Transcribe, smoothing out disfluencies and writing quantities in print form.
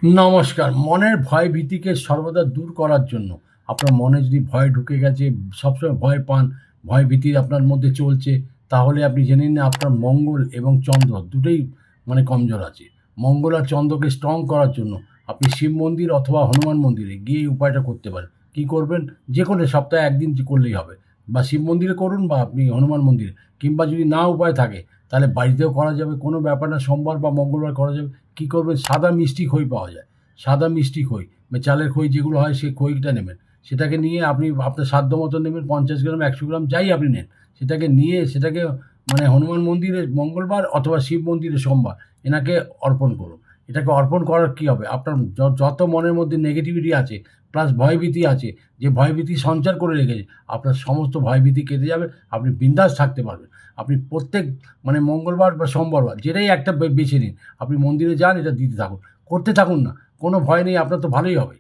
নমস্কার। মনের ভয় ভীতিকে সর্বদা দূর করার জন্য আপনার মনে যদি ভয় ঢুকে গেছে, সবসময় ভয় পান, ভয় ভীতি আপনার মধ্যে চলছে, তাহলে আপনি জেনে নিন আপনার মঙ্গল এবং চন্দ্র দুটোই কমজোর আছে। মঙ্গল আর চন্দ্রকে স্ট্রং করার জন্য আপনি শিব মন্দির অথবা হনুমান মন্দিরে গিয়ে এই উপায়টা করতে পারেন। কি করবেন? যেকোনো সপ্তাহে ১ দিন করলেই হবে। বা শিব মন্দিরে করুন বা আপনি হনুমান মন্দিরে, কিংবা যদি না উপায় থাকে তাহলে বাড়িতেও করা যাবে। কোনো ব্যাপার না, সোমবার বা মঙ্গলবার করা যাবে। কি করবেন? সাদা মিষ্টি খই পাওয়া যায়। সাদা মিষ্টি খই বা চালের খই যেগুলো হয় সেই খইটা নেবেন। সেটাকে নিয়ে আপনি আপনার সাধ্য মতো নেবেন, ৫০ গ্রাম, ১০০ গ্রাম যাই আপনি নেন। সেটাকে নিয়ে সেটাকে হনুমান মন্দিরে মঙ্গলবার অথবা শিব মন্দিরে সোমবার এনাকে অর্পণ করুন। এটাকে অর্পণ করার কী হবে? আপনার যত মনের মধ্যে নেগেটিভিটি আছে, প্লাস ভয়ভীতি আছে, যে ভয়ভীতি সঞ্চার করে রেখেছে, আপনার সমস্ত ভয়ভীতি কেটে যাবে। আপনি বিন্দাস থাকতে পারবেন। আপনি প্রত্যেক মঙ্গলবার বা সোমবার যেটাই একটা বেছে নিন। আপনি মন্দিরে যান, এটা দিতে থাকুন। করতে থাকুন না। কোনো ভয় নেই, আপনার তো ভালোই হবে।